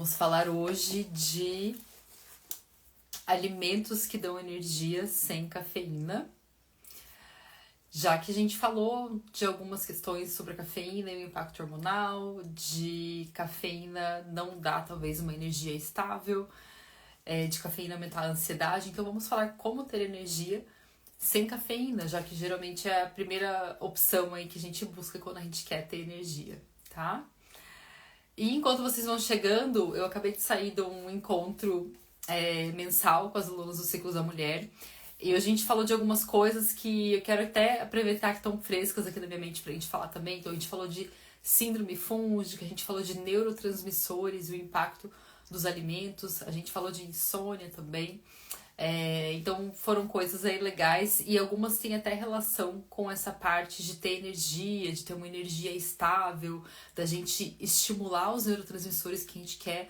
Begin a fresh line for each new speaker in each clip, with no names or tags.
Vamos falar hoje de alimentos que dão energia sem cafeína. Já que a gente falou de algumas questões sobre a cafeína e o impacto hormonal, de cafeína não dá talvez uma energia estável, de cafeína aumentar a ansiedade, então vamos falar como ter energia sem cafeína, já que geralmente é a primeira opção aí que a gente busca quando a gente quer ter energia, tá? E enquanto vocês vão chegando, eu acabei de sair de um encontro mensal com as alunas do Ciclo da Mulher. E a gente falou de algumas coisas que eu quero até aproveitar que estão frescas aqui na minha mente pra gente falar também. Então a gente falou de síndrome fúngica, a gente falou de neurotransmissores e o impacto dos alimentos, a gente falou de insônia também. Então foram coisas aí legais e algumas têm até relação com essa parte de ter energia, de ter uma energia estável, da gente estimular os neurotransmissores que a gente quer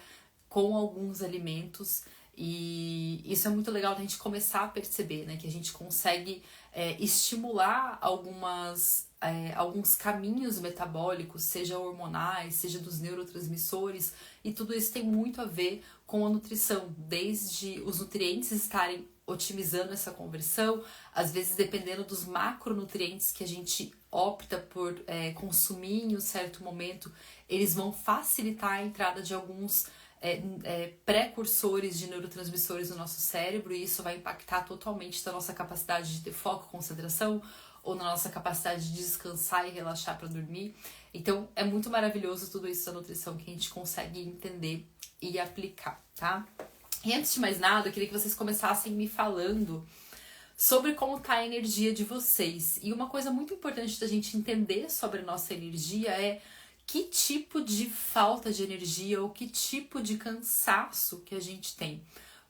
com alguns alimentos. E isso é muito legal da gente começar a perceber, né? Que a gente consegue estimular alguns caminhos metabólicos, seja hormonais, seja dos neurotransmissores, e tudo isso tem muito a ver com a nutrição, desde os nutrientes estarem otimizando essa conversão, às vezes dependendo dos macronutrientes que a gente opta por consumir em um certo momento, eles vão facilitar a entrada de alguns precursores de neurotransmissores no nosso cérebro, e isso vai impactar totalmente na nossa capacidade de ter foco, concentração, ou na nossa capacidade de descansar e relaxar para dormir. Então é muito maravilhoso tudo isso da nutrição que a gente consegue entender e aplicar, tá? E antes de mais nada, eu queria que vocês começassem me falando sobre como tá a energia de vocês. E uma coisa muito importante da gente entender sobre a nossa energia é que tipo de falta de energia ou que tipo de cansaço que a gente tem.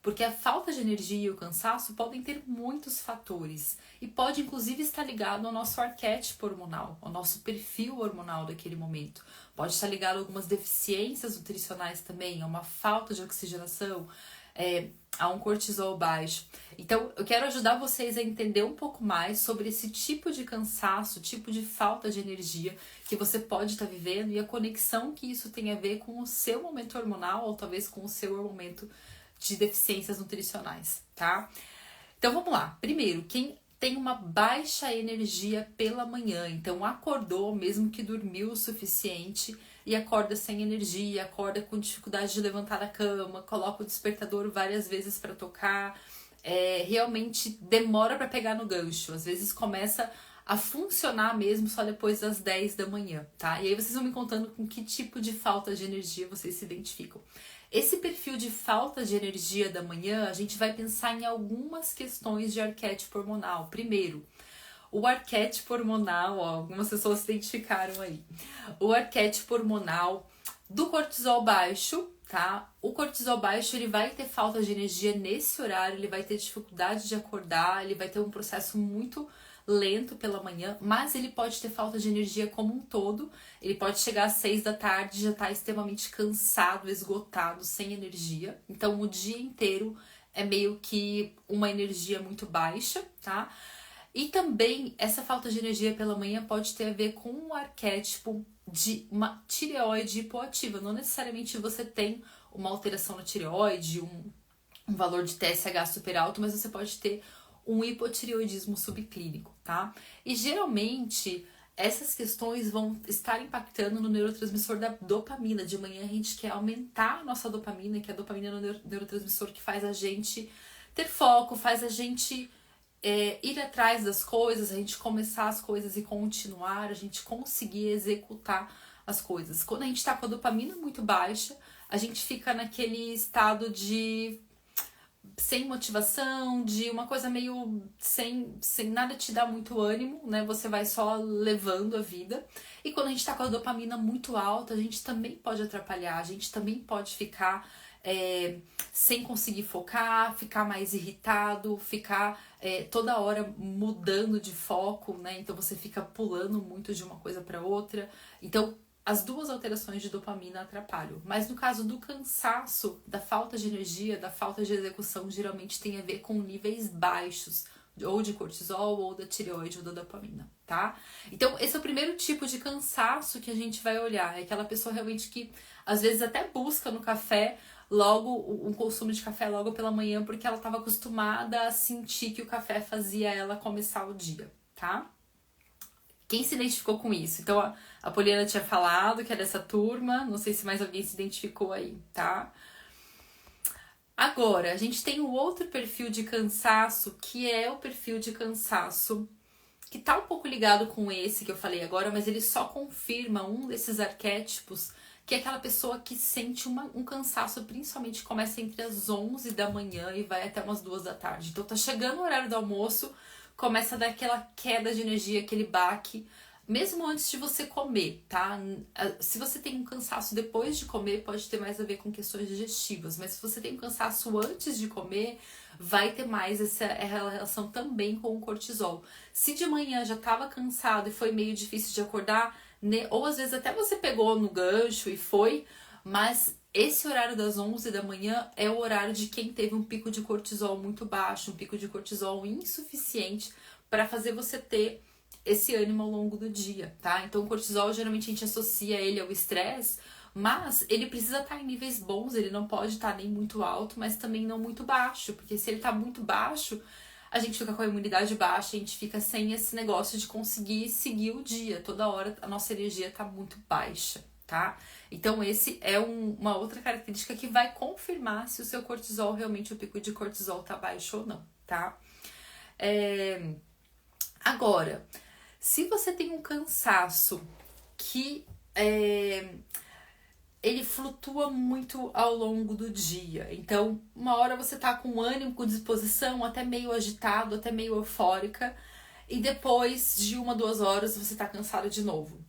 Porque a falta de energia e o cansaço podem ter muitos fatores e pode inclusive estar ligado ao nosso arquétipo hormonal, ao nosso perfil hormonal daquele momento. Pode estar ligado a algumas deficiências nutricionais também, a uma falta de oxigenação, a um cortisol baixo. Então, eu quero ajudar vocês a entender um pouco mais sobre esse tipo de cansaço, tipo de falta de energia que você pode estar vivendo e a conexão que isso tem a ver com o seu momento hormonal ou talvez com o seu momento de deficiências nutricionais, tá? Então, vamos lá. Primeiro, quem tem uma baixa energia pela manhã, então acordou, mesmo que dormiu o suficiente, e acorda sem energia, acorda com dificuldade de levantar da cama, coloca o despertador várias vezes para tocar, realmente demora para pegar no gancho, às vezes começa a funcionar mesmo só depois das 10 da manhã, tá? E aí vocês vão me contando com que tipo de falta de energia vocês se identificam. Esse perfil de falta de energia da manhã, a gente vai pensar em algumas questões de arquétipo hormonal. Primeiro, o arquétipo hormonal, algumas pessoas se identificaram aí. O arquétipo hormonal do cortisol baixo, tá? O cortisol baixo, ele vai ter falta de energia nesse horário, ele vai ter dificuldade de acordar, ele vai ter um processo muito lento pela manhã, mas ele pode ter falta de energia como um todo. Ele pode chegar às 6 da tarde e já estar extremamente cansado, esgotado, sem energia. Então o dia inteiro é meio que uma energia muito baixa, tá? E também essa falta de energia pela manhã pode ter a ver com um arquétipo de uma tireoide hipoativa. Não necessariamente você tem uma alteração na tireoide, um valor de TSH super alto, mas você pode ter um hipotireoidismo subclínico, tá? E geralmente essas questões vão estar impactando no neurotransmissor da dopamina. De manhã a gente quer aumentar a nossa dopamina, que a dopamina é o neurotransmissor que faz a gente ter foco, faz a gente ir atrás das coisas, a gente começar as coisas e continuar, a gente conseguir executar as coisas. Quando a gente tá com a dopamina muito baixa, a gente fica naquele estado de sem motivação, de uma coisa meio sem nada te dar muito ânimo, né? Você vai só levando a vida. E quando a gente tá com a dopamina muito alta, a gente também pode atrapalhar, a gente também pode ficar sem conseguir focar, ficar mais irritado, ficar toda hora mudando de foco, né? Então você fica pulando muito de uma coisa para outra. Então as duas alterações de dopamina atrapalham. Mas no caso do cansaço, da falta de energia, da falta de execução, geralmente tem a ver com níveis baixos ou de cortisol, ou da tireoide, ou da dopamina, tá? Então, esse é o primeiro tipo de cansaço que a gente vai olhar. É aquela pessoa realmente que, às vezes, até busca no café logo, um consumo de café logo pela manhã, porque ela estava acostumada a sentir que o café fazia ela começar o dia, tá? Quem se identificou com isso? Então, a Poliana tinha falado que é dessa turma, não sei se mais alguém se identificou aí, tá? Agora, a gente tem o outro perfil de cansaço, que é o perfil de cansaço que tá um pouco ligado com esse que eu falei agora, mas ele só confirma um desses arquétipos, que é aquela pessoa que sente um cansaço, principalmente começa entre as 11 da manhã e vai até umas 2 da tarde. Então tá chegando o horário do almoço, começa a dar aquela queda de energia, aquele baque, mesmo antes de você comer, tá? Se você tem um cansaço depois de comer, pode ter mais a ver com questões digestivas, mas se você tem um cansaço antes de comer, vai ter mais essa relação também com o cortisol. Se de manhã já estava cansado e foi meio difícil de acordar, né? Ou às vezes até você pegou no gancho e foi, mas esse horário das 11 da manhã é o horário de quem teve um pico de cortisol muito baixo, um pico de cortisol insuficiente para fazer você ter esse ânimo ao longo do dia, tá? Então o cortisol geralmente a gente associa ele ao estresse, mas ele precisa estar em níveis bons, ele não pode estar nem muito alto, mas também não muito baixo, porque se ele tá muito baixo, a gente fica com a imunidade baixa, a gente fica sem esse negócio de conseguir seguir o dia. Toda hora a nossa energia tá muito baixa, tá? Então esse é uma outra característica que vai confirmar se o seu cortisol, realmente o pico de cortisol tá baixo ou não, tá? Agora, se você tem um cansaço que ele flutua muito ao longo do dia. Então, uma hora você tá com ânimo, com disposição, até meio agitado, até meio eufórica, e depois de 1-2 horas você tá cansado de novo.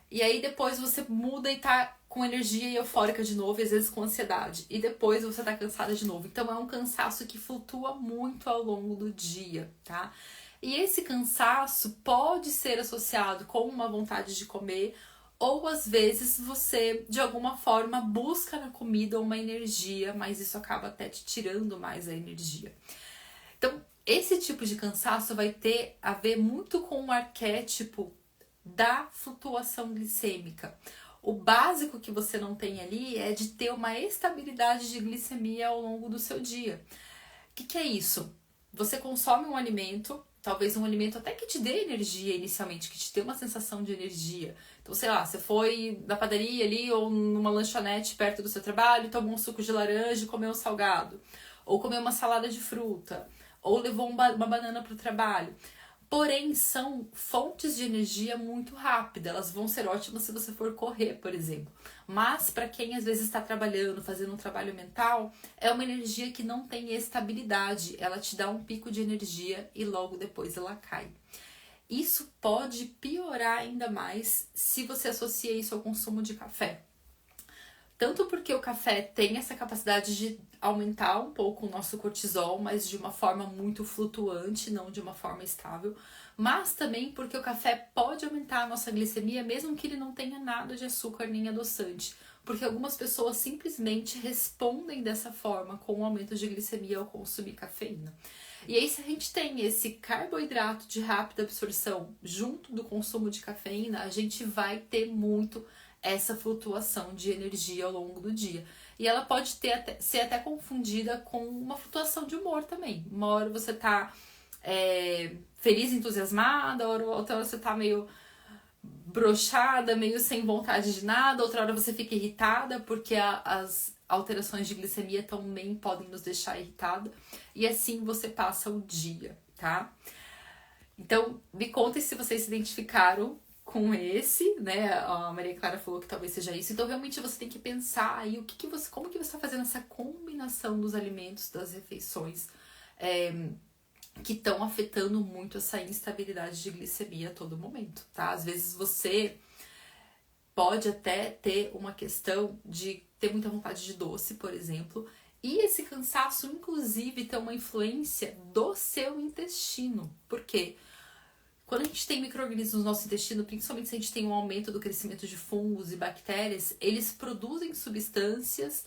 E aí depois você muda e tá com energia e eufórica de novo, e às vezes com ansiedade. E depois você tá cansada de novo. Então é um cansaço que flutua muito ao longo do dia, tá? E esse cansaço pode ser associado com uma vontade de comer, ou às vezes você, de alguma forma, busca na comida uma energia, mas isso acaba até te tirando mais a energia. Então, esse tipo de cansaço vai ter a ver muito com o arquétipo da flutuação glicêmica. O básico que você não tem ali é de ter uma estabilidade de glicemia ao longo do seu dia. O que é isso? Você consome um alimento, talvez um alimento até que te dê energia inicialmente, que te dê uma sensação de energia. Então, sei lá, você foi na padaria ali ou numa lanchonete perto do seu trabalho, tomou um suco de laranja e comeu um salgado. Ou comeu uma salada de fruta. Ou levou uma banana para o trabalho. Porém, são fontes de energia muito rápida. Elas vão ser ótimas se você for correr, por exemplo. Mas para quem às vezes está trabalhando, fazendo um trabalho mental, é uma energia que não tem estabilidade. Ela te dá um pico de energia e logo depois ela cai. Isso pode piorar ainda mais se você associa isso ao consumo de café. Tanto porque o café tem essa capacidade de aumentar um pouco o nosso cortisol, mas de uma forma muito flutuante, não de uma forma estável. Mas também porque o café pode aumentar a nossa glicemia, mesmo que ele não tenha nada de açúcar nem adoçante. Porque algumas pessoas simplesmente respondem dessa forma com o aumento de glicemia ao consumir cafeína. E aí, se a gente tem esse carboidrato de rápida absorção junto do consumo de cafeína, a gente vai ter muito essa flutuação de energia ao longo do dia. E ela pode ser até confundida com uma flutuação de humor também. Uma hora você tá feliz, entusiasmada, outra hora você tá meio broxada, meio sem vontade de nada, outra hora você fica irritada, porque as alterações de glicemia também podem nos deixar irritada. E assim você passa o dia, tá? Então, me contem se vocês se identificaram com esse, né? A Maria Clara falou que talvez seja isso. Então, realmente, você tem que pensar aí como que você está fazendo essa combinação dos alimentos, das refeições, que estão afetando muito essa instabilidade de glicemia a todo momento, tá? Às vezes você pode até ter uma questão de ter muita vontade de doce, por exemplo, e esse cansaço, inclusive, tem uma influência do seu intestino. Por quê? Quando a gente tem micro-organismos no nosso intestino, principalmente se a gente tem um aumento do crescimento de fungos e bactérias, eles produzem substâncias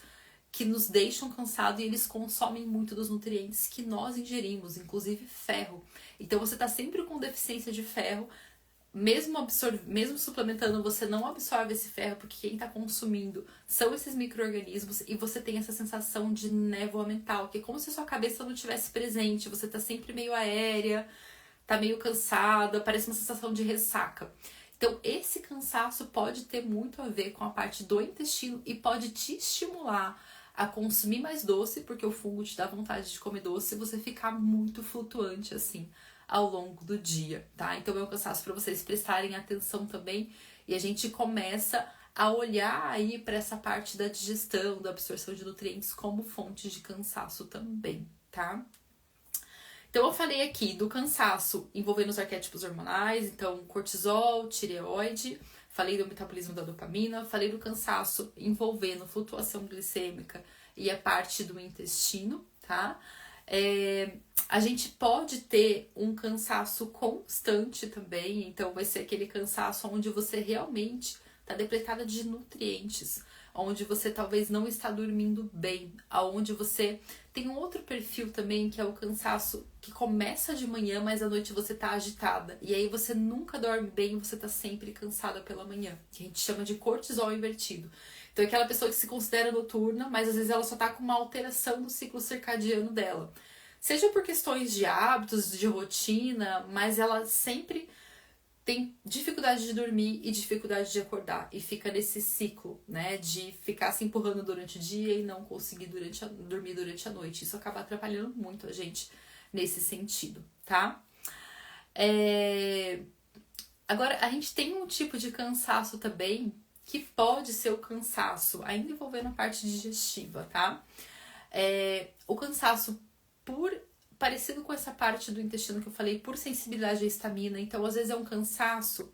que nos deixam cansados e eles consomem muito dos nutrientes que nós ingerimos, inclusive ferro. Então você tá sempre com deficiência de ferro, mesmo suplementando, você não absorve esse ferro, porque quem está consumindo são esses micro-organismos, e você tem essa sensação de névoa mental, que é como se a sua cabeça não estivesse presente, você tá sempre meio aérea, tá meio cansada, parece uma sensação de ressaca. Então esse cansaço pode ter muito a ver com a parte do intestino e pode te estimular a consumir mais doce, porque o fungo te dá vontade de comer doce, e você ficar muito flutuante assim ao longo do dia, tá? Então é um cansaço para vocês prestarem atenção também, e a gente começa a olhar aí para essa parte da digestão, da absorção de nutrientes como fonte de cansaço também, tá? Então eu falei aqui do cansaço envolvendo os arquétipos hormonais, então cortisol, tireoide, falei do metabolismo da dopamina, falei do cansaço envolvendo flutuação glicêmica e a parte do intestino, tá? A gente pode ter um cansaço constante também, então vai ser aquele cansaço onde você realmente está depletada de nutrientes, onde você talvez não está dormindo bem, aonde você tem um outro perfil também, que é o cansaço que começa de manhã, mas à noite você tá agitada, e aí você nunca dorme bem, você tá sempre cansada pela manhã, que a gente chama de cortisol invertido. Então é aquela pessoa que se considera noturna, mas às vezes ela só tá com uma alteração no ciclo circadiano dela. Seja por questões de hábitos, de rotina, mas ela sempre tem dificuldade de dormir e dificuldade de acordar. E fica nesse ciclo, né? De ficar se empurrando durante o dia e não conseguir dormir durante a noite. Isso acaba atrapalhando muito a gente nesse sentido, tá? Agora, a gente tem um tipo de cansaço também que pode ser o cansaço, ainda envolvendo a parte digestiva, tá? O cansaço parecido com essa parte do intestino que eu falei, por sensibilidade à histamina. Então, às vezes é um cansaço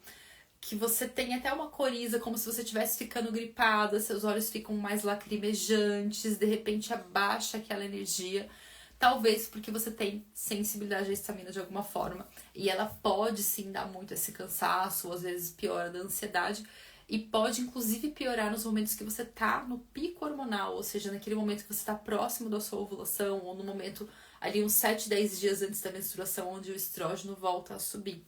que você tem até uma coriza, como se você estivesse ficando gripada, seus olhos ficam mais lacrimejantes, de repente abaixa aquela energia. Talvez porque você tem sensibilidade à histamina de alguma forma. E ela pode sim dar muito esse cansaço, ou às vezes piora da ansiedade. E pode inclusive piorar nos momentos que você tá no pico hormonal, ou seja, naquele momento que você tá próximo da sua ovulação, ou no momento ali uns 7, 10 dias antes da menstruação, onde o estrógeno volta a subir.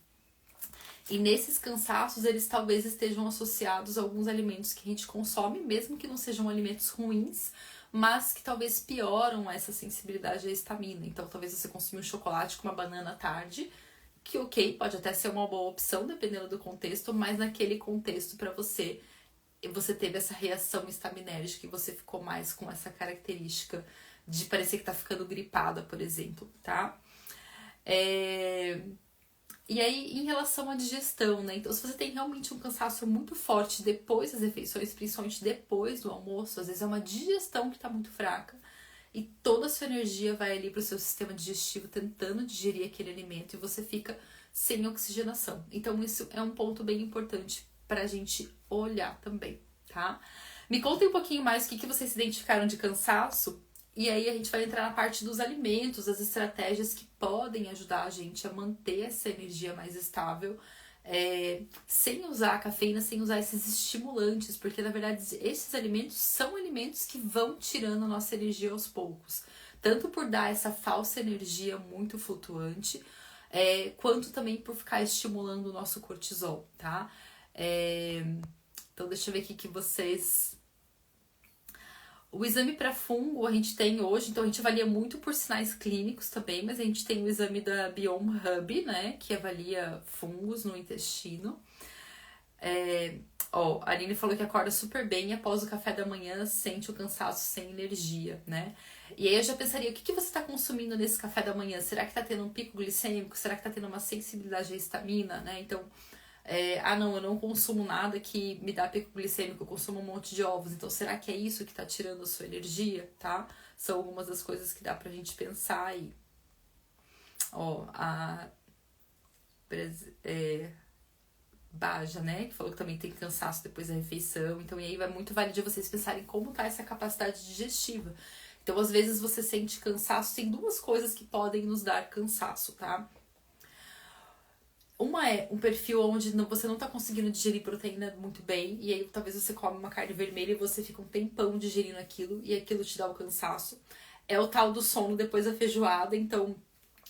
E nesses cansaços, eles talvez estejam associados a alguns alimentos que a gente consome, mesmo que não sejam alimentos ruins, mas que talvez pioram essa sensibilidade à histamina. Então, talvez você consuma um chocolate com uma banana à tarde, que ok, pode até ser uma boa opção, dependendo do contexto, mas naquele contexto para você teve essa reação estaminérgica e você ficou mais com essa característica de parecer que tá ficando gripada, por exemplo, tá? E aí, em relação à digestão, né? Então, se você tem realmente um cansaço muito forte depois das refeições, principalmente depois do almoço, às vezes é uma digestão que tá muito fraca, e toda a sua energia vai ali pro seu sistema digestivo tentando digerir aquele alimento, e você fica sem oxigenação. Então, isso é um ponto bem importante pra gente olhar também, tá? Me contem um pouquinho mais o que vocês se identificaram de cansaço. E aí a gente vai entrar na parte dos alimentos, as estratégias que podem ajudar a gente a manter essa energia mais estável, sem usar a cafeína, sem usar esses estimulantes, porque na verdade esses alimentos são alimentos que vão tirando a nossa energia aos poucos. Tanto por dar essa falsa energia muito flutuante, quanto também por ficar estimulando o nosso cortisol, tá? Então deixa eu ver aqui que vocês... O exame para fungo a gente tem hoje, então a gente avalia muito por sinais clínicos também, mas a gente tem o exame da Biome Hub, né, que avalia fungos no intestino. A Aline falou que acorda super bem e após o café da manhã sente o cansaço sem energia, né? E aí eu já pensaria, o que você está consumindo nesse café da manhã? Será que está tendo um pico glicêmico? Será que está tendo uma sensibilidade à histamina, né? Então... não, eu não consumo nada que me dá pico glicêmico, eu consumo um monte de ovos, então será que é isso que tá tirando a sua energia, tá? São algumas das coisas que dá pra gente pensar aí. A Baja, né, que falou que também tem cansaço depois da refeição, então e aí vai muito válido de vocês pensarem como tá essa capacidade digestiva. Então, às vezes você sente cansaço, tem duas coisas que podem nos dar cansaço, tá? Uma é um perfil onde você não tá conseguindo digerir proteína muito bem, e aí talvez você come uma carne vermelha e você fica um tempão digerindo aquilo, e aquilo te dá o cansaço. É o tal do sono depois da feijoada, então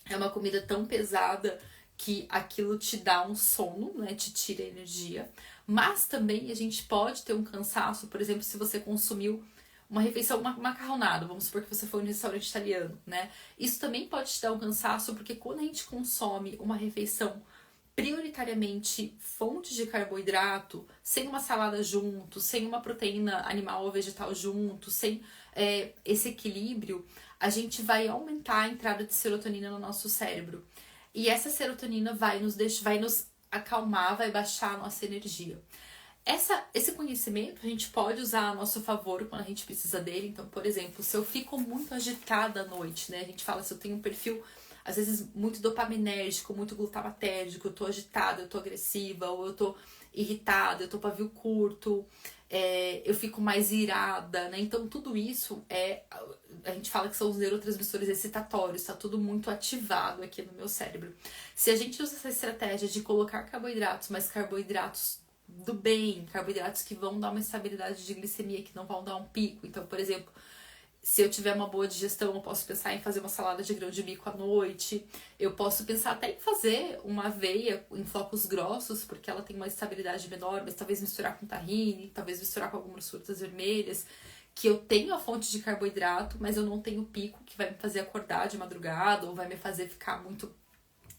é uma comida tão pesada que aquilo te dá um sono, né? Te tira energia. Mas também a gente pode ter um cansaço, por exemplo, se você consumiu uma refeição macarronada, vamos supor que você foi em um restaurante italiano, né? Isso também pode te dar um cansaço, porque quando a gente consome uma refeição prioritariamente fontes de carboidrato, sem uma salada junto, sem uma proteína animal ou vegetal junto, sem esse equilíbrio, a gente vai aumentar a entrada de serotonina no nosso cérebro. E essa serotonina vai nos acalmar, vai baixar a nossa energia. Esse conhecimento a gente pode usar a nosso favor quando a gente precisa dele. Então, por exemplo, se eu fico muito agitada à noite, né? A gente fala se eu tenho um perfil, às vezes, muito dopaminérgico, muito glutamatérgico, eu tô agitada, eu tô agressiva, ou eu tô irritada, eu tô pavio curto, eu fico mais irada, né? Então, tudo isso a gente fala que são os neurotransmissores excitatórios, tá tudo muito ativado aqui no meu cérebro. Se a gente usa essa estratégia de colocar carboidratos, mas carboidratos do bem, carboidratos que vão dar uma estabilidade de glicemia, que não vão dar um pico. Então, por exemplo, se eu tiver uma boa digestão, eu posso pensar em fazer uma salada de grão de bico à noite. Eu posso pensar até em fazer uma aveia em flocos grossos, porque ela tem uma estabilidade menor, mas talvez misturar com tahine, talvez misturar com algumas frutas vermelhas, que eu tenho a fonte de carboidrato, mas eu não tenho pico que vai me fazer acordar de madrugada ou vai me fazer ficar muito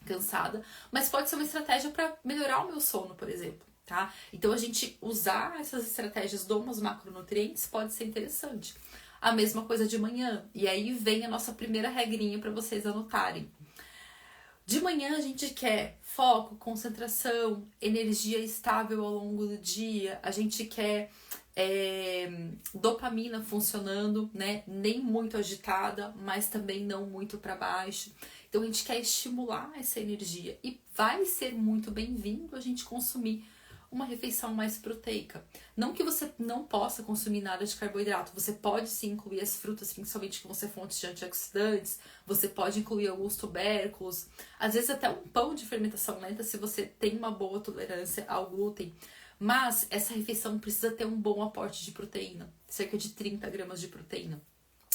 cansada. Mas pode ser uma estratégia para melhorar o meu sono, por exemplo. Tá? Então a gente usar essas estratégias dos macronutrientes pode ser interessante. A mesma coisa de manhã. E aí vem a nossa primeira regrinha para vocês anotarem. De manhã a gente quer foco, concentração, energia estável ao longo do dia. A gente quer dopamina funcionando, né? Nem muito agitada, mas também não muito para baixo. Então a gente quer estimular essa energia. E vai ser muito bem-vindo a gente consumir uma refeição mais proteica. Não que você não possa consumir nada de carboidrato, você pode sim incluir as frutas, principalmente que vão ser fontes de antioxidantes, você pode incluir alguns tubérculos, às vezes até um pão de fermentação lenta se você tem uma boa tolerância ao glúten. Mas essa refeição precisa ter um bom aporte de proteína, cerca de 30 gramas de proteína.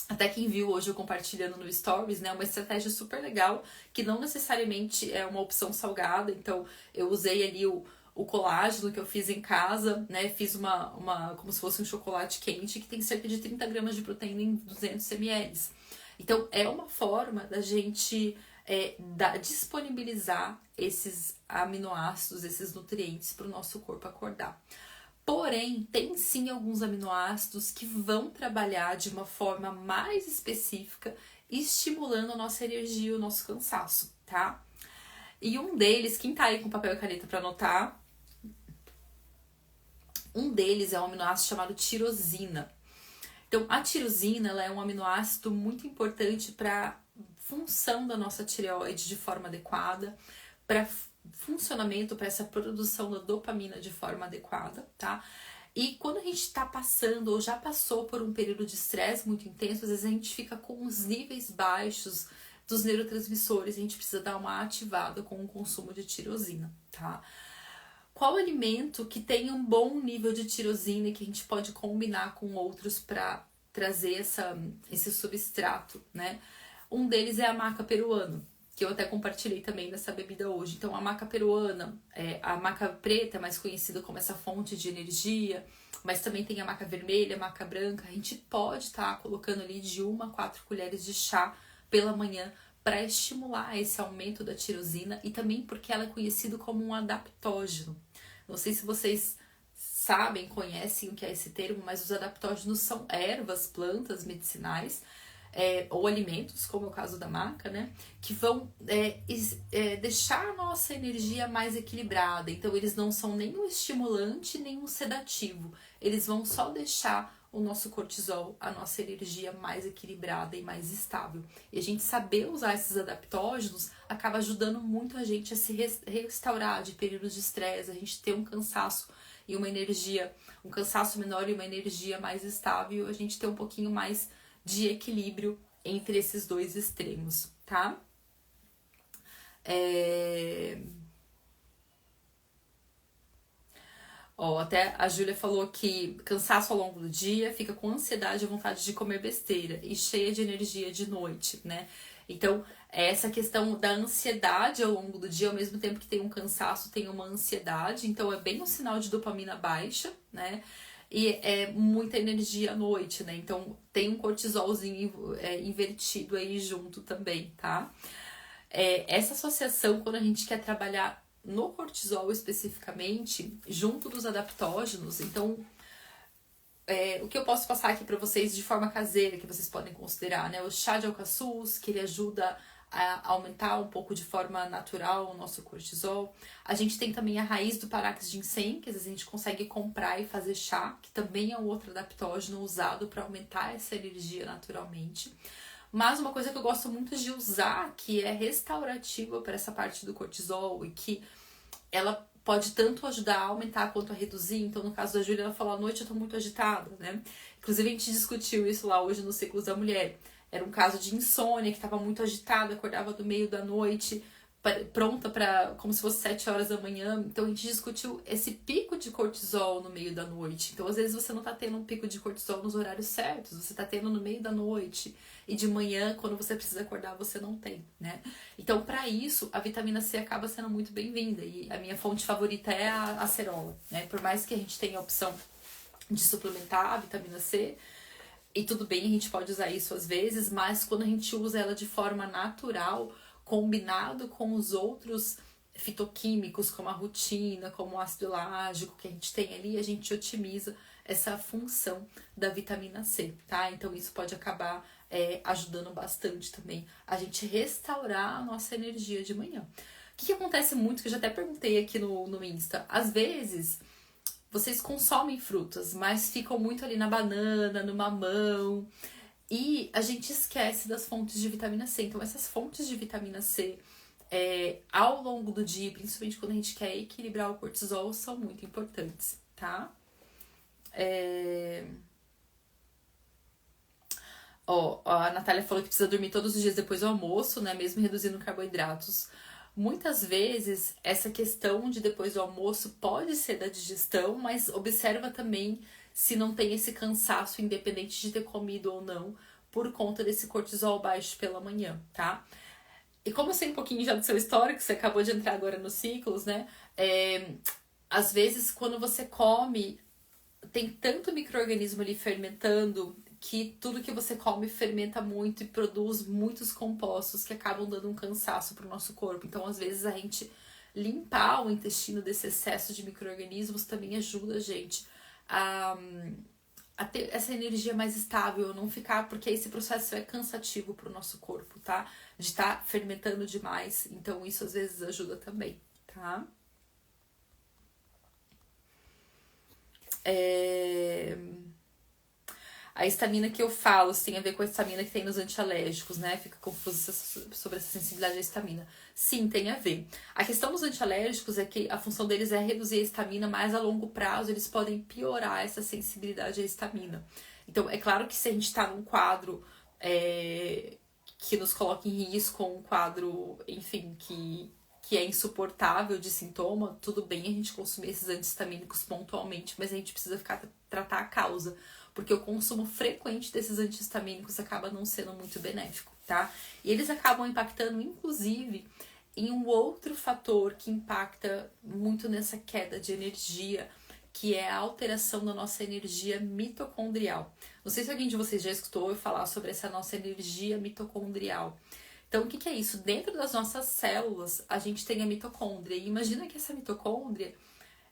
Até quem viu hoje eu compartilhando no Stories, né? Uma estratégia super legal, que não necessariamente é uma opção salgada. Então, eu usei ali o colágeno que eu fiz em casa, né? Fiz como se fosse um chocolate quente que tem cerca de 30 gramas de proteína em 200 ml. Então, é uma forma da gente disponibilizar esses aminoácidos, esses nutrientes para o nosso corpo acordar. Porém, tem sim alguns aminoácidos que vão trabalhar de uma forma mais específica, estimulando a nossa energia e o nosso cansaço, tá? E um deles, quem tá aí com papel e caneta para anotar, um deles é um aminoácido chamado tirosina. Então, a tirosina ela é um aminoácido muito importante para função da nossa tireoide de forma adequada, para funcionamento, para essa produção da dopamina de forma adequada, tá? E quando a gente está passando ou já passou por um período de estresse muito intenso, às vezes a gente fica com os níveis baixos dos neurotransmissores, a gente precisa dar uma ativada com o consumo de tirosina, tá? Qual alimento que tem um bom nível de tirosina e que a gente pode combinar com outros para trazer esse substrato, né? Um deles é a maca peruana, que eu até compartilhei também nessa bebida hoje. Então, a maca peruana, a maca preta, mais conhecida como essa fonte de energia, mas também tem a maca vermelha, a maca branca. A gente pode estar colocando ali de 1 a 4 colheres de chá pela manhã para estimular esse aumento da tirosina e também porque ela é conhecida como um adaptógeno. Não sei se vocês sabem, conhecem o que é esse termo, mas os adaptógenos são ervas, plantas medicinais ou alimentos, como é o caso da maca, né? Que vão deixar a nossa energia mais equilibrada. Então, eles não são nem um estimulante, nem um sedativo. Eles vão só deixar o nosso cortisol, a nossa energia mais equilibrada e mais estável. E a gente saber usar esses adaptógenos acaba ajudando muito a gente a se restaurar de períodos de estresse, a gente ter um cansaço e uma energia, um cansaço menor e uma energia mais estável, a gente ter um pouquinho mais de equilíbrio entre esses dois extremos, tá? Ó, até a Júlia falou que cansaço ao longo do dia, fica com ansiedade e vontade de comer besteira e cheia de energia de noite, né? Então, essa questão da ansiedade ao longo do dia, ao mesmo tempo que tem um cansaço, tem uma ansiedade, então é bem um sinal de dopamina baixa, né? E é muita energia à noite, né? Então tem um cortisolzinho invertido aí junto também, tá? Essa associação, quando a gente quer trabalhar no cortisol especificamente, junto dos adaptógenos, então o que eu posso passar aqui para vocês de forma caseira, que vocês podem considerar, né? O chá de alcaçuz, que ele ajuda a aumentar um pouco de forma natural o nosso cortisol. A gente tem também a raiz do Parax ginseng, que às vezes a gente consegue comprar e fazer chá, que também é um outro adaptógeno usado para aumentar essa energia naturalmente. Mas uma coisa que eu gosto muito de usar, que é restaurativa para essa parte do cortisol e que ela pode tanto ajudar a aumentar quanto a reduzir. Então, no caso da Júlia, ela falou, à noite eu tô muito agitada, né? Inclusive, a gente discutiu isso lá hoje no Ciclos da Mulher. Era um caso de insônia, que tava muito agitada, acordava do meio da noite, pronta para como se fosse 7 horas da manhã. Então, a gente discutiu esse pico de cortisol no meio da noite. Então, às vezes, você não tá tendo um pico de cortisol nos horários certos, você tá tendo no meio da noite. E de manhã, quando você precisa acordar, você não tem, né? Então, para isso, a vitamina C acaba sendo muito bem-vinda. E a minha fonte favorita é a acerola, né? Por mais que a gente tenha a opção de suplementar a vitamina C, e tudo bem, a gente pode usar isso às vezes, mas quando a gente usa ela de forma natural, combinado com os outros fitoquímicos, como a rutina, como o ácido lágico que a gente tem ali, a gente otimiza essa função da vitamina C, tá? Então isso pode acabar ajudando bastante também a gente restaurar a nossa energia de manhã. O que acontece muito, que eu já até perguntei aqui no Insta, às vezes vocês consomem frutas, mas ficam muito ali na banana, no mamão, e a gente esquece das fontes de vitamina C. Então essas fontes de vitamina C ao longo do dia, principalmente quando a gente quer equilibrar o cortisol, são muito importantes, tá? Ó, a Natália falou que precisa dormir todos os dias depois do almoço, né? Mesmo reduzindo carboidratos. Muitas vezes, essa questão de depois do almoço pode ser da digestão, mas observa também se não tem esse cansaço, independente de ter comido ou não, por conta desse cortisol baixo pela manhã, tá? E como eu sei um pouquinho já do seu histórico, você acabou de entrar agora nos ciclos, né? Às vezes, quando você come, tem tanto micro-organismo ali fermentando que tudo que você come fermenta muito e produz muitos compostos que acabam dando um cansaço para o nosso corpo. Então, às vezes, a gente limpar o intestino desse excesso de micro-organismos também ajuda a gente a ter essa energia mais estável, não ficar, porque esse processo é cansativo para o nosso corpo, tá? De estar fermentando demais. Então, isso às vezes ajuda também, tá? A histamina que eu falo tem a ver com a histamina que tem nos antialérgicos, né? Fica confuso sobre essa sensibilidade à histamina. Sim, tem a ver. A questão dos antialérgicos é que a função deles é reduzir a histamina, mas a longo prazo eles podem piorar essa sensibilidade à histamina. Então, é claro que se a gente está num quadro que nos coloca em risco, um quadro, enfim, que é insuportável de sintoma, tudo bem a gente consumir esses antihistamínicos pontualmente, mas a gente precisa tratar a causa, porque o consumo frequente desses antihistamínicos acaba não sendo muito benéfico, tá? E eles acabam impactando, inclusive, em um outro fator que impacta muito nessa queda de energia, que é a alteração da nossa energia mitocondrial. Não sei se alguém de vocês já escutou eu falar sobre essa nossa energia mitocondrial. Então, o que é isso? Dentro das nossas células, a gente tem a mitocôndria. E imagina que essa mitocôndria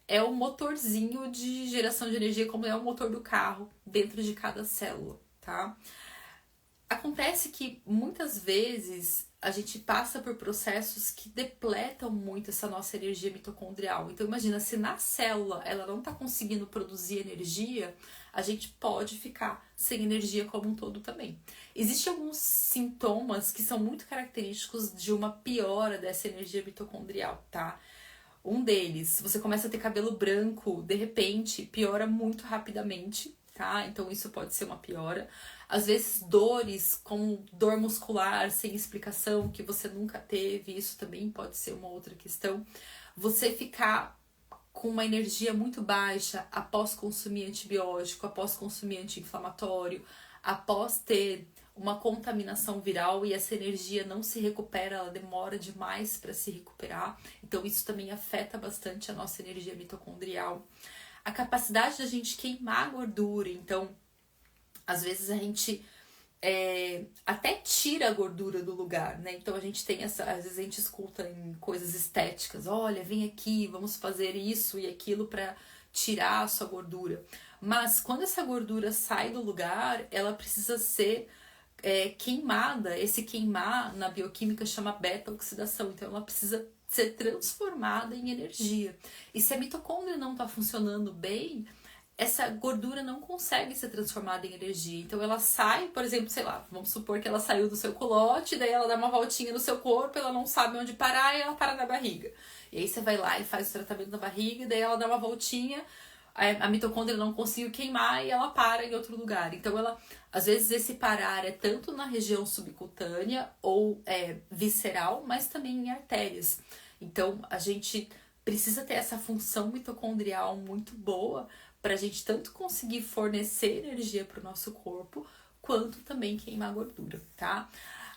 é o motorzinho de geração de energia, como é o motor do carro dentro de cada célula, tá? Acontece que muitas vezes a gente passa por processos que depletam muito essa nossa energia mitocondrial. Então imagina, se na célula ela não está conseguindo produzir energia, a gente pode ficar sem energia como um todo também. Existem alguns sintomas que são muito característicos de uma piora dessa energia mitocondrial, tá? Um deles, você começa a ter cabelo branco, de repente, piora muito rapidamente, tá? Então isso pode ser uma piora. Às vezes dores, como dor muscular sem explicação, que você nunca teve, isso também pode ser uma outra questão. Você ficar com uma energia muito baixa após consumir antibiótico, após consumir anti-inflamatório, após ter uma contaminação viral e essa energia não se recupera, ela demora demais para se recuperar. Então isso também afeta bastante a nossa energia mitocondrial. A capacidade da gente queimar gordura, então às vezes a gente até tira a gordura do lugar, né? Então a gente tem às vezes a gente escuta em coisas estéticas, olha, vem aqui, vamos fazer isso e aquilo para tirar a sua gordura. Mas quando essa gordura sai do lugar, ela precisa ser queimada. Esse queimar na bioquímica chama beta-oxidação, então ela precisa ser transformada em energia. E se a mitocôndria não está funcionando bem, essa gordura não consegue ser transformada em energia. Então ela sai, por exemplo, sei lá, vamos supor que ela saiu do seu culote, daí ela dá uma voltinha no seu corpo, ela não sabe onde parar e ela para na barriga. E aí você vai lá e faz o tratamento da barriga, daí ela dá uma voltinha, a mitocôndria não conseguiu queimar e ela para em outro lugar. Então ela, às vezes esse parar é tanto na região subcutânea ou visceral, mas também em artérias. Então a gente precisa ter essa função mitocondrial muito boa para a gente tanto conseguir fornecer energia para o nosso corpo, quanto também queimar gordura, tá?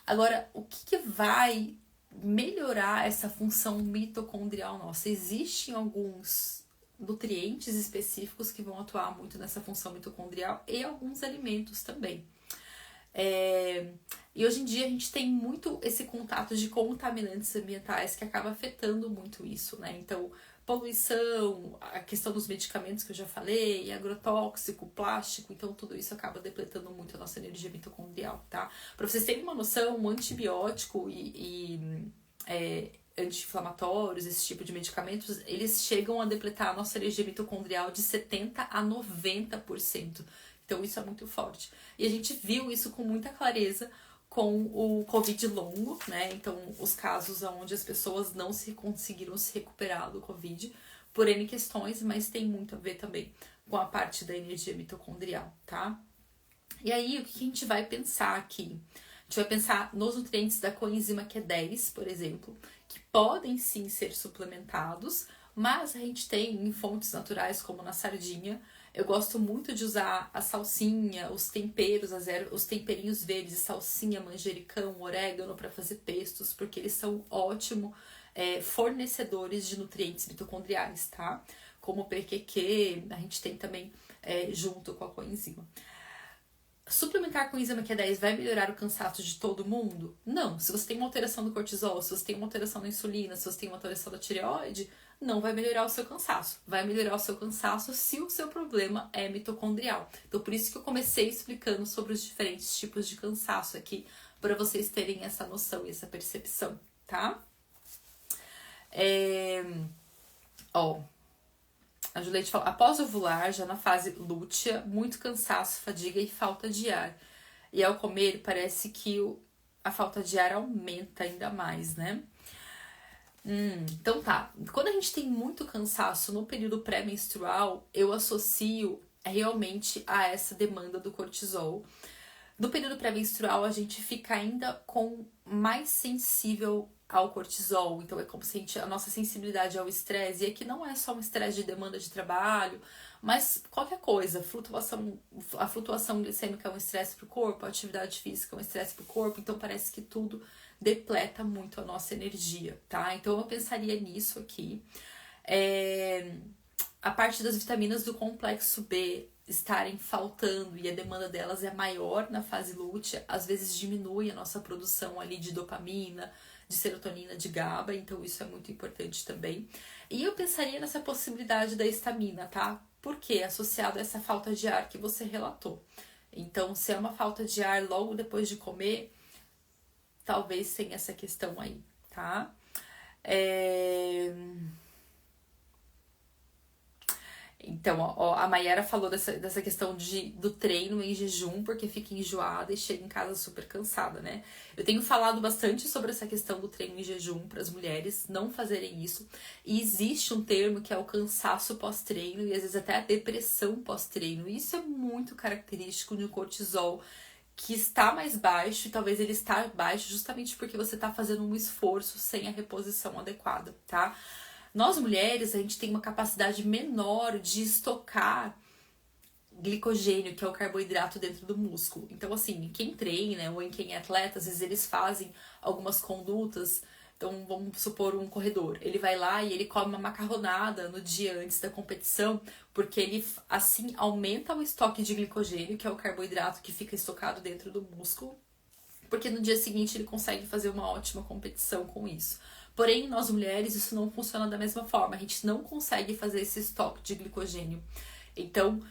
Agora, o que vai melhorar essa função mitocondrial nossa? Existem alguns nutrientes específicos que vão atuar muito nessa função mitocondrial e alguns alimentos também. E hoje em dia a gente tem muito esse contato de contaminantes ambientais que acaba afetando muito isso, né? Então, poluição, a questão dos medicamentos que eu já falei, agrotóxico, plástico, então tudo isso acaba depletando muito a nossa energia mitocondrial, tá? Para vocês terem uma noção, um antibiótico e anti-inflamatórios, esse tipo de medicamentos, eles chegam a depletar a nossa energia mitocondrial de 70% a 90%. Então isso é muito forte. E a gente viu isso com muita clareza com o Covid longo, né? Então, os casos onde as pessoas não conseguiram se recuperar do Covid por N questões, mas tem muito a ver também com a parte da energia mitocondrial, tá? E aí, o que a gente vai pensar aqui? A gente vai pensar nos nutrientes da coenzima Q10, por exemplo, que podem sim ser suplementados, mas a gente tem em fontes naturais, como na sardinha. Eu gosto muito de usar a salsinha, os temperos, os temperinhos verdes, salsinha, manjericão, orégano para fazer pestos, porque eles são ótimos fornecedores de nutrientes mitocondriais, tá? Como o PQQ, a gente tem também junto com a coenzima. Suplementar com coenzima Q10 vai melhorar o cansaço de todo mundo? Não. Se você tem uma alteração do cortisol, se você tem uma alteração da insulina, se você tem uma alteração da tireoide, não vai melhorar o seu cansaço. Vai melhorar o seu cansaço se o seu problema é mitocondrial. Então, por isso que eu comecei explicando sobre os diferentes tipos de cansaço aqui, para vocês terem essa noção e essa percepção, tá? A Juliette fala, após ovular, já na fase lútea, muito cansaço, fadiga e falta de ar. E ao comer, parece que a falta de ar aumenta ainda mais, né? Então tá, quando a gente tem muito cansaço no período pré-menstrual, eu associo realmente a essa demanda do cortisol. No período pré-menstrual, a gente fica ainda mais sensível ao cortisol, então é como se a nossa sensibilidade ao estresse, e aqui não é só um estresse de demanda de trabalho, mas qualquer coisa, a flutuação glicêmica é um estresse para o corpo, a atividade física é um estresse para o corpo, então parece que tudo depleta muito a nossa energia, tá? Então eu pensaria nisso aqui. A parte das vitaminas do complexo B estarem faltando e a demanda delas é maior na fase lútea, às vezes diminui a nossa produção ali de dopamina, de serotonina, de GABA, então isso é muito importante também. E eu pensaria nessa possibilidade da histamina, tá? Por quê? Associado a essa falta de ar que você relatou. Então, se é uma falta de ar logo depois de comer, talvez tenha essa questão aí, tá? Então, a Mayara falou dessa questão do treino em jejum, porque fica enjoada e chega em casa super cansada, né? Eu tenho falado bastante sobre essa questão do treino em jejum para as mulheres não fazerem isso. E existe um termo que é o cansaço pós-treino e às vezes até a depressão pós-treino. Isso é muito característico de um cortisol que está mais baixo, e talvez ele está baixo justamente porque você está fazendo um esforço sem a reposição adequada, tá? Nós mulheres, a gente tem uma capacidade menor de estocar glicogênio, que é o carboidrato dentro do músculo. Então, assim, quem treina ou em quem é atleta, às vezes eles fazem algumas condutas. Então, vamos supor um corredor. Ele vai lá e ele come uma macarronada no dia antes da competição, porque ele, assim, aumenta o estoque de glicogênio, que é o carboidrato que fica estocado dentro do músculo, porque no dia seguinte ele consegue fazer uma ótima competição com isso. Porém, nós mulheres, isso não funciona da mesma forma. A gente não consegue fazer esse estoque de glicogênio. Então,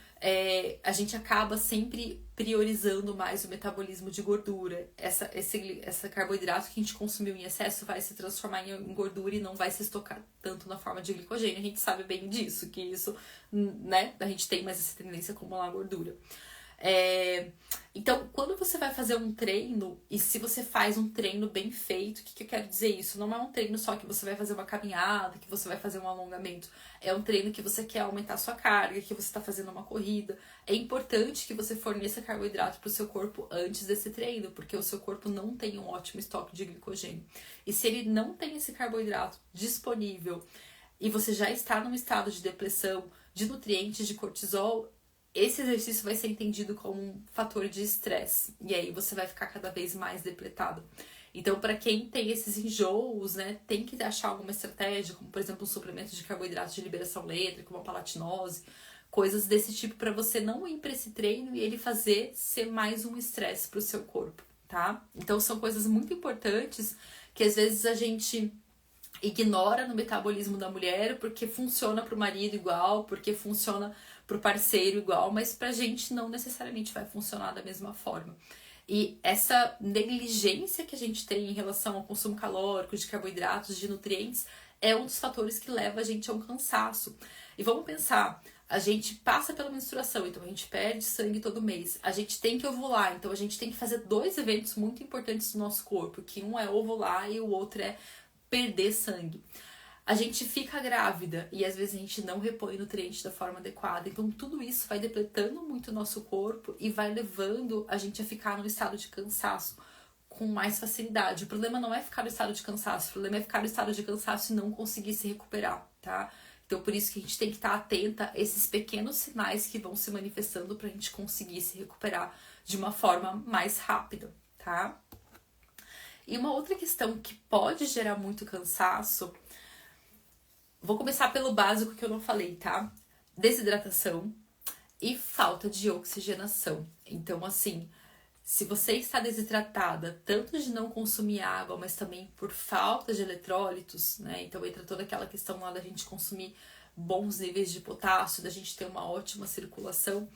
a gente acaba sempre priorizando mais o metabolismo de gordura. Esse carboidrato que a gente consumiu em excesso vai se transformar em gordura e não vai se estocar tanto na forma de glicogênio. A gente sabe bem disso, que isso, né, a gente tem mais essa tendência a acumular gordura. Então, quando você vai fazer um treino, e se você faz um treino bem feito, o que eu quero dizer isso? Não é um treino só que você vai fazer uma caminhada, que você vai fazer um alongamento. É um treino que você quer aumentar sua carga, que você está fazendo uma corrida. É importante que você forneça carboidrato para o seu corpo antes desse treino, porque o seu corpo não tem um ótimo estoque de glicogênio. E se ele não tem esse carboidrato disponível e você já está num estado de depressão, de nutrientes, de cortisol, esse exercício vai ser entendido como um fator de estresse. E aí você vai ficar cada vez mais depletado. Então, para quem tem esses enjoos, né, tem que achar alguma estratégia, como por exemplo um suplemento de carboidratos de liberação lenta, como a palatinose, coisas desse tipo para você não ir para esse treino e ele fazer ser mais um estresse para o seu corpo, tá? Então, são coisas muito importantes que às vezes a gente ignora no metabolismo da mulher porque funciona para o marido igual, porque funciona para o parceiro igual, mas pra gente não necessariamente vai funcionar da mesma forma. E essa negligência que a gente tem em relação ao consumo calórico, de carboidratos, de nutrientes, é um dos fatores que leva a gente a um cansaço. E vamos pensar, a gente passa pela menstruação, então a gente perde sangue todo mês. A gente tem que ovular, então a gente tem que fazer 2 eventos muito importantes do nosso corpo, que um é ovular e o outro é perder sangue. A gente fica grávida e às vezes a gente não repõe nutrientes da forma adequada. Então tudo isso vai depletando muito o nosso corpo e vai levando a gente a ficar num estado de cansaço com mais facilidade. O problema não é ficar no estado de cansaço, o problema é ficar no estado de cansaço e não conseguir se recuperar, tá? Então por isso que a gente tem que estar atenta a esses pequenos sinais que vão se manifestando pra gente conseguir se recuperar de uma forma mais rápida, tá? E uma outra questão que pode gerar muito cansaço, vou começar pelo básico que eu não falei, tá? Desidratação e falta de oxigenação. Então, assim, se você está desidratada, tanto de não consumir água, mas também por falta de eletrólitos, né? Então entra toda aquela questão lá da gente consumir bons níveis de potássio, da gente ter uma ótima circulação,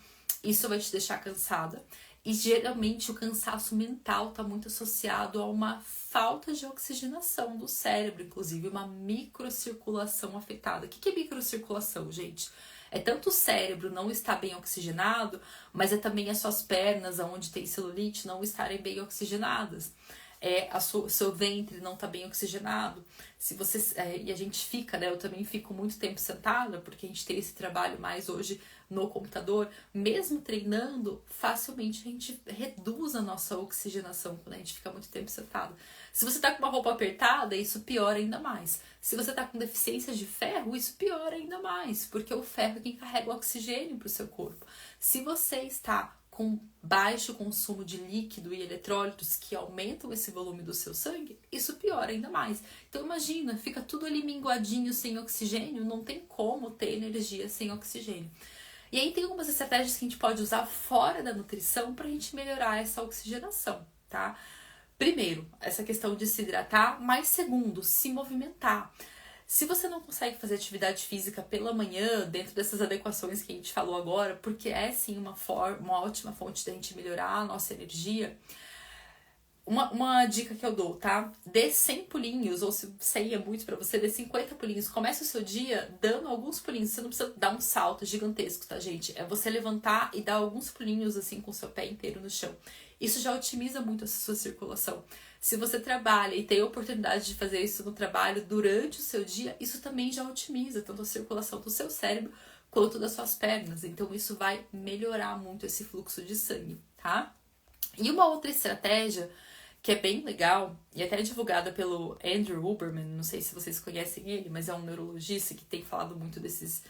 isso vai te deixar cansada. E geralmente o cansaço mental está muito associado a uma falta de oxigenação do cérebro, inclusive uma microcirculação afetada. O que é microcirculação, gente? É tanto o cérebro não estar bem oxigenado, mas é também as suas pernas, onde tem celulite, não estarem bem oxigenadas. O seu ventre não está bem oxigenado. Se você e a gente fica, né? Eu também fico muito tempo sentada, porque a gente tem esse trabalho mais hoje no computador. Mesmo treinando, facilmente a gente reduz a nossa oxigenação quando a gente fica muito tempo sentado. Se você tá com uma roupa apertada, isso piora ainda mais. Se você tá com deficiência de ferro, isso piora ainda mais, porque o ferro é quem carrega o oxigênio para o seu corpo. Se você está com baixo consumo de líquido e eletrólitos que aumentam esse volume do seu sangue, isso piora ainda mais. Então imagina, fica tudo ali minguadinho sem oxigênio, não tem como ter energia sem oxigênio. E aí tem algumas estratégias que a gente pode usar fora da nutrição para a gente melhorar essa oxigenação, tá? Primeiro, essa questão de se hidratar, mas segundo, se movimentar. Se você não consegue fazer atividade física pela manhã, dentro dessas adequações que a gente falou agora, porque é sim uma ótima fonte da gente melhorar a nossa energia, uma dica que eu dou, tá? Dê 100 pulinhos, ou se 100 é muito pra você, dê 50 pulinhos. Comece o seu dia dando alguns pulinhos. Você não precisa dar um salto gigantesco, tá, gente? É você levantar e dar alguns pulinhos, assim, com o seu pé inteiro no chão. Isso já otimiza muito a sua circulação. Se você trabalha e tem a oportunidade de fazer isso no trabalho durante o seu dia, isso também já otimiza tanto a circulação do seu cérebro quanto das suas pernas. Então, isso vai melhorar muito esse fluxo de sangue, tá? E uma outra estratégia que é bem legal, e até divulgada pelo Andrew Huberman, não sei se vocês conhecem ele, mas é um neurologista que tem falado muito dessas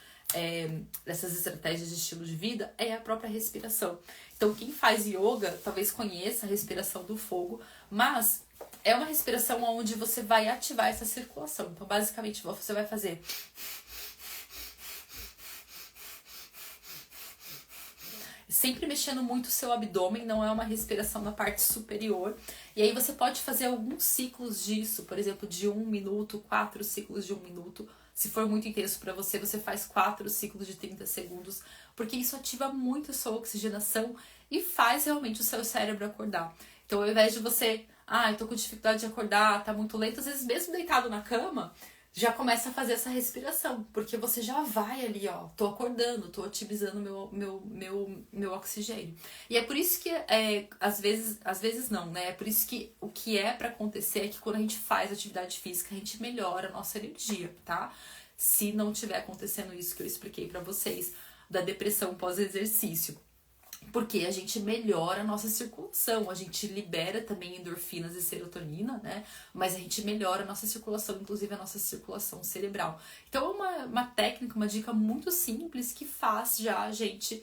estratégias de estilo de vida, é a própria respiração. Então, quem faz yoga talvez conheça a respiração do fogo, mas é uma respiração onde você vai ativar essa circulação. Então, basicamente, você vai fazer sempre mexendo muito o seu abdômen, não é uma respiração na parte superior. E aí você pode fazer alguns ciclos disso, por exemplo, de 1 minuto, 4 ciclos de 1 minuto. Se for muito intenso para você, você faz 4 ciclos de 30 segundos, porque isso ativa muito a sua oxigenação e faz realmente o seu cérebro acordar. Então, ao invés de você, eu tô com dificuldade de acordar, tá muito lento, às vezes mesmo deitado na cama, já começa a fazer essa respiração, porque você já vai ali, ó, tô acordando, tô otimizando meu oxigênio. E é por isso que, às vezes não, né? É por isso que o que é pra acontecer é que quando a gente faz atividade física, a gente melhora a nossa energia, tá? Se não tiver acontecendo isso que eu expliquei pra vocês, da depressão pós-exercício. Porque a gente melhora a nossa circulação, a gente libera também endorfinas e serotonina, né? Mas a gente melhora a nossa circulação, inclusive a nossa circulação cerebral. Então é uma técnica, uma dica muito simples que faz já a gente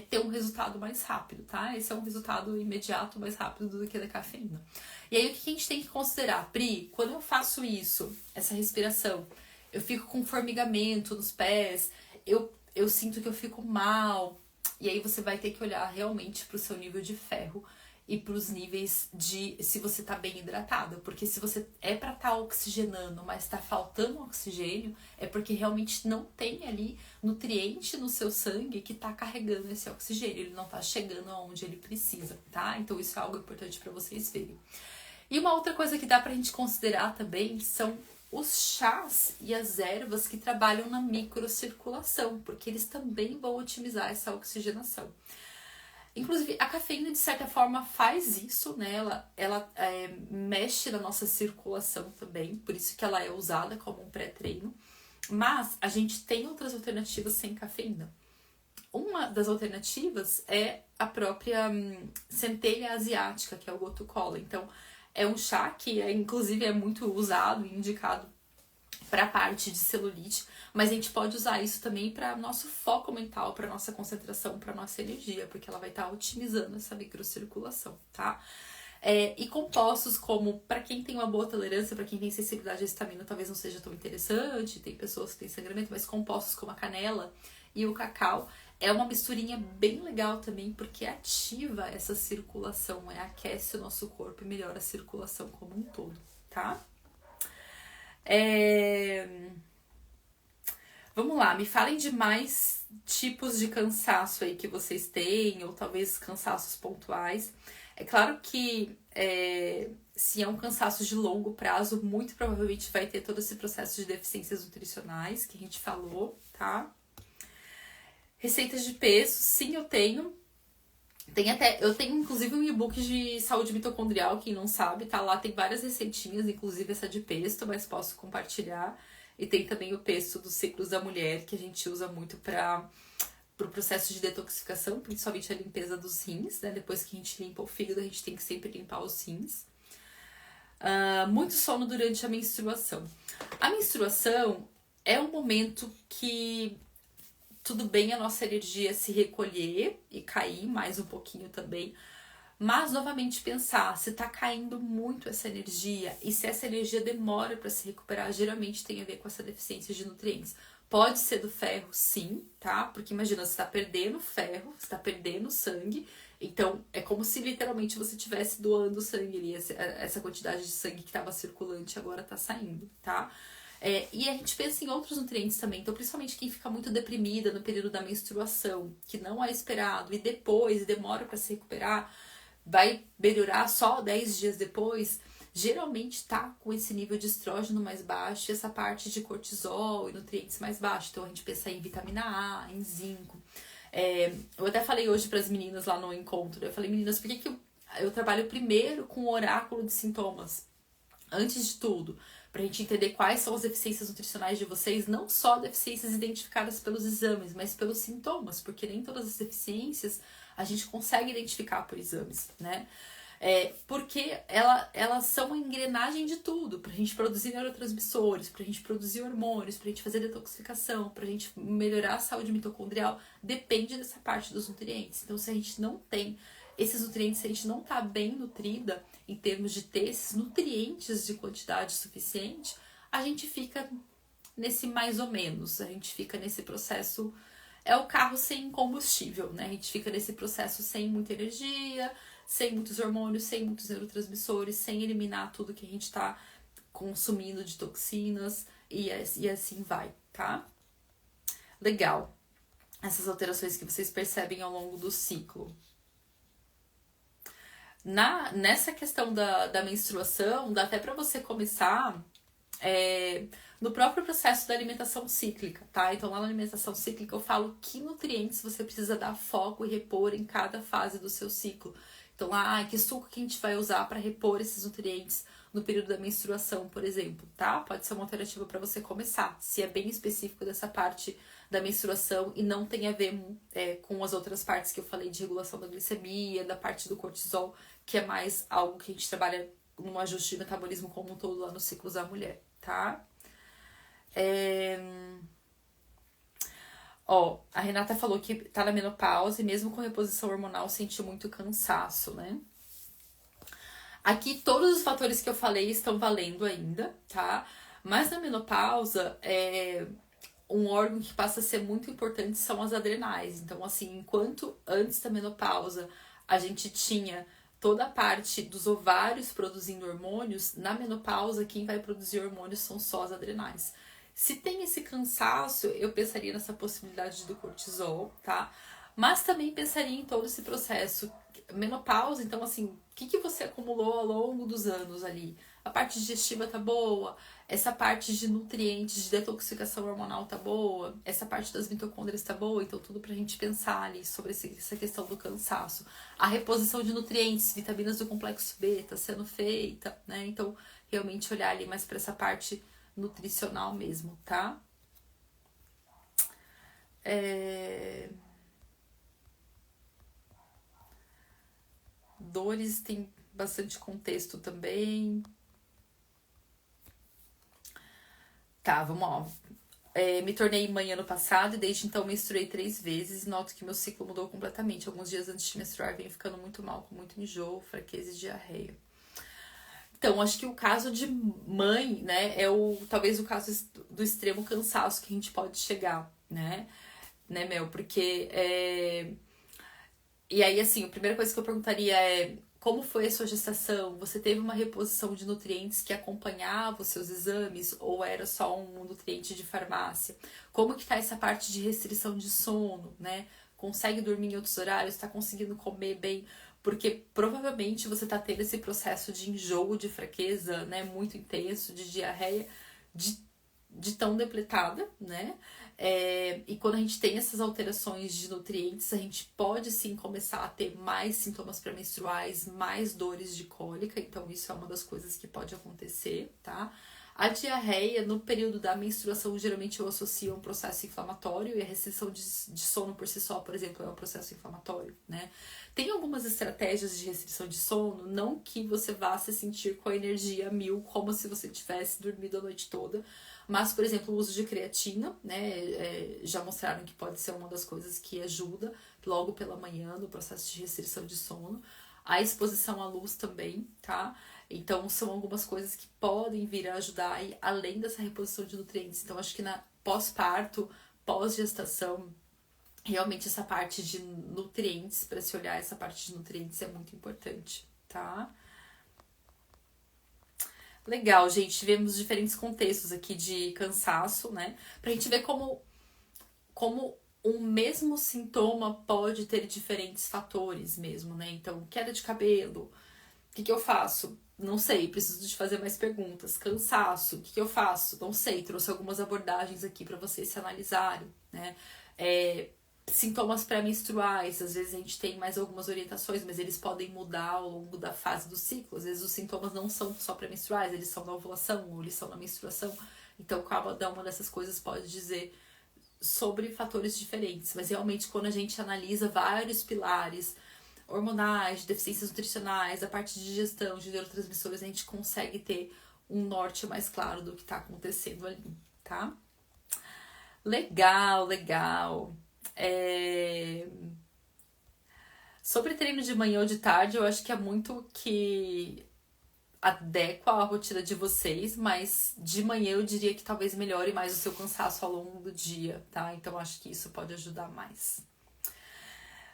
ter um resultado mais rápido, tá? Esse é um resultado imediato, mais rápido do que da cafeína. E aí o que a gente tem que considerar? Pri, quando eu faço isso, essa respiração, eu fico com formigamento nos pés, eu sinto que eu fico mal. E aí você vai ter que olhar realmente para o seu nível de ferro e para os níveis de se você tá bem hidratada. Porque se você é para estar oxigenando, mas tá faltando oxigênio, é porque realmente não tem ali nutriente no seu sangue que tá carregando esse oxigênio. Ele não tá chegando aonde ele precisa, tá? Então isso é algo importante para vocês verem. E uma outra coisa que dá pra gente considerar também são os chás e as ervas que trabalham na microcirculação, porque eles também vão otimizar essa oxigenação. Inclusive, a cafeína, de certa forma, faz isso, né? Ela mexe na nossa circulação também, por isso que ela é usada como um pré-treino. Mas a gente tem outras alternativas sem cafeína. Uma das alternativas é a própria centelha asiática, que é o gotu kola. Então, é um chá que, inclusive, é muito usado e indicado para a parte de celulite, mas a gente pode usar isso também para nosso foco mental, para nossa concentração, para nossa energia, porque ela vai estar otimizando essa microcirculação, tá? E compostos como, para quem tem uma boa tolerância, para quem tem sensibilidade à histamina, talvez não seja tão interessante, tem pessoas que têm sangramento, mas compostos como a canela e o cacau, é uma misturinha bem legal também, porque ativa essa circulação, aquece o nosso corpo e melhora a circulação como um todo, tá? Vamos lá, me falem de mais tipos de cansaço aí que vocês têm, ou talvez cansaços pontuais. É claro que se é um cansaço de longo prazo, muito provavelmente vai ter todo esse processo de deficiências nutricionais que a gente falou, tá? Receitas de peso, sim, eu tenho. Eu tenho inclusive um e-book de saúde mitocondrial, quem não sabe, tá lá, tem várias receitinhas, inclusive essa de pesto, mas posso compartilhar. E tem também o pesto dos ciclos da mulher, que a gente usa muito para o processo de detoxificação, principalmente a limpeza dos rins, né? Depois que a gente limpa o fígado, a gente tem que sempre limpar os rins. Muito sono durante a menstruação. A menstruação é um momento que tudo bem a nossa energia se recolher e cair mais um pouquinho também, mas novamente pensar se tá caindo muito essa energia e se essa energia demora para se recuperar, geralmente tem a ver com essa deficiência de nutrientes. Pode ser do ferro, sim, tá? Porque imagina, você tá perdendo ferro, você tá perdendo sangue, então é como se literalmente você estivesse doando sangue ali, essa quantidade de sangue que estava circulante agora tá saindo, tá? E a gente pensa em outros nutrientes também, então principalmente quem fica muito deprimida no período da menstruação, que não é esperado, e depois demora para se recuperar, vai melhorar só 10 dias depois, geralmente tá com esse nível de estrógeno mais baixo e essa parte de cortisol e nutrientes mais baixos. Então a gente pensa em vitamina A, em zinco. Eu até falei hoje para as meninas lá no encontro, eu falei, meninas, por que eu trabalho primeiro com o oráculo de sintomas? Antes de tudo, pra gente entender quais são as deficiências nutricionais de vocês, não só deficiências identificadas pelos exames, mas pelos sintomas, porque nem todas as deficiências a gente consegue identificar por exames, né? Porque elas são a engrenagem de tudo, pra gente produzir neurotransmissores, pra gente produzir hormônios, pra gente fazer detoxificação, pra gente melhorar a saúde mitocondrial, depende dessa parte dos nutrientes. Então, se a gente não tem esses nutrientes, se a gente não tá bem nutrida em termos de ter esses nutrientes de quantidade suficiente, a gente fica nesse mais ou menos, a gente fica nesse processo, é o carro sem combustível, né? A gente fica nesse processo sem muita energia, sem muitos hormônios, sem muitos neurotransmissores, sem eliminar tudo que a gente tá consumindo de toxinas e assim vai, tá? Legal. Essas alterações que vocês percebem ao longo do ciclo. Nessa questão da menstruação, dá até pra você começar no próprio processo da alimentação cíclica, tá? Então, lá na alimentação cíclica eu falo que nutrientes você precisa dar foco e repor em cada fase do seu ciclo. Então, lá, que suco que a gente vai usar para repor esses nutrientes no período da menstruação, por exemplo, tá? Pode ser uma alternativa para você começar, se é bem específico dessa parte da menstruação e não tem a ver com as outras partes que eu falei de regulação da glicemia, da parte do cortisol, que é mais algo que a gente trabalha no ajuste de metabolismo como um todo lá nos ciclos da mulher, tá? A Renata falou que tá na menopausa e mesmo com reposição hormonal sentiu muito cansaço, né? Aqui todos os fatores que eu falei estão valendo ainda, tá? Mas na menopausa, um órgão que passa a ser muito importante são as adrenais. Então, assim, enquanto antes da menopausa a gente tinha toda a parte dos ovários produzindo hormônios, na menopausa quem vai produzir hormônios são só as adrenais. Se tem esse cansaço, eu pensaria nessa possibilidade do cortisol, tá? Mas também pensaria em todo esse processo. Menopausa, então assim, o que você acumulou ao longo dos anos ali? A parte digestiva tá boa? Essa parte de nutrientes, de detoxificação hormonal tá boa? Essa parte das mitocôndrias tá boa? Então tudo pra gente pensar ali sobre essa questão do cansaço. A reposição de nutrientes, vitaminas do complexo B tá sendo feita, né? Então realmente olhar ali mais pra essa parte nutricional mesmo, tá? Dores tem bastante contexto também. Tá, vamos lá. Me tornei mãe ano passado e desde então menstruei 3 vezes e noto que meu ciclo mudou completamente. Alguns dias antes de menstruar venho ficando muito mal, com muito enjoo, fraqueza e diarreia. Então, acho que o caso de mãe, né, talvez o caso do extremo cansaço que a gente pode chegar, né, Mel? Porque, e aí, assim, a primeira coisa que eu perguntaria é como foi a sua gestação? Você teve uma reposição de nutrientes que acompanhava os seus exames ou era só um nutriente de farmácia? Como que tá essa parte de restrição de sono, né? Consegue dormir em outros horários? Tá conseguindo comer bem? Porque provavelmente você tá tendo esse processo de enjoo, de fraqueza, né? Muito intenso, de diarreia, de tão depletada, né? E quando a gente tem essas alterações de nutrientes, a gente pode sim começar a ter mais sintomas pré-menstruais, mais dores de cólica, então isso é uma das coisas que pode acontecer, tá? A diarreia, no período da menstruação, geralmente eu associo a um processo inflamatório e a restrição de sono por si só, por exemplo, é um processo inflamatório, né? Tem algumas estratégias de restrição de sono, não que você vá se sentir com a energia 1000, como se você tivesse dormido a noite toda, mas, por exemplo, o uso de creatina, né, já mostraram que pode ser uma das coisas que ajuda logo pela manhã no processo de restrição de sono. A exposição à luz também, tá? Então, são algumas coisas que podem vir a ajudar aí, além dessa reposição de nutrientes. Então, acho que na pós-parto, pós-gestação, realmente essa parte de nutrientes, para se olhar essa parte de nutrientes é muito importante, tá? Legal, gente. Tivemos diferentes contextos aqui de cansaço, né? Pra gente ver como um mesmo sintoma pode ter diferentes fatores mesmo, né? Então, queda de cabelo, o que eu faço? Não sei, preciso de fazer mais perguntas. Cansaço, o que eu faço? Não sei, trouxe algumas abordagens aqui para vocês se analisarem, né? Sintomas pré-menstruais, às vezes a gente tem mais algumas orientações, mas eles podem mudar ao longo da fase do ciclo. Às vezes os sintomas não são só pré-menstruais, eles são na ovulação ou eles são na menstruação. Então, cada uma dessas coisas pode dizer sobre fatores diferentes. Mas realmente, quando a gente analisa vários pilares, hormonais, de deficiências nutricionais, a parte de digestão, de neurotransmissores, a gente consegue ter um norte mais claro do que tá acontecendo ali, tá? Legal, legal. Sobre treino de manhã ou de tarde, eu acho que é muito que adequa a rotina de vocês, mas de manhã eu diria que talvez melhore mais o seu cansaço ao longo do dia, tá? Então acho que isso pode ajudar mais.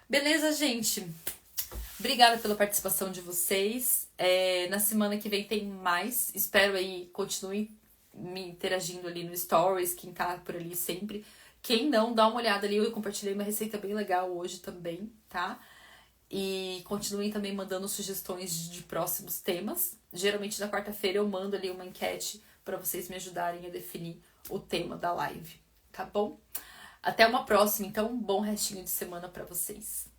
Beleza, gente? Obrigada pela participação de vocês. Na semana que vem tem mais. Espero aí continuem me interagindo ali no Stories, quem tá por ali sempre. Quem não, dá uma olhada ali. Eu compartilhei uma receita bem legal hoje também, tá? E continuem também mandando sugestões de próximos temas. Geralmente na quarta-feira eu mando ali uma enquete para vocês me ajudarem a definir o tema da live, tá bom? Até uma próxima, então. Um bom restinho de semana para vocês.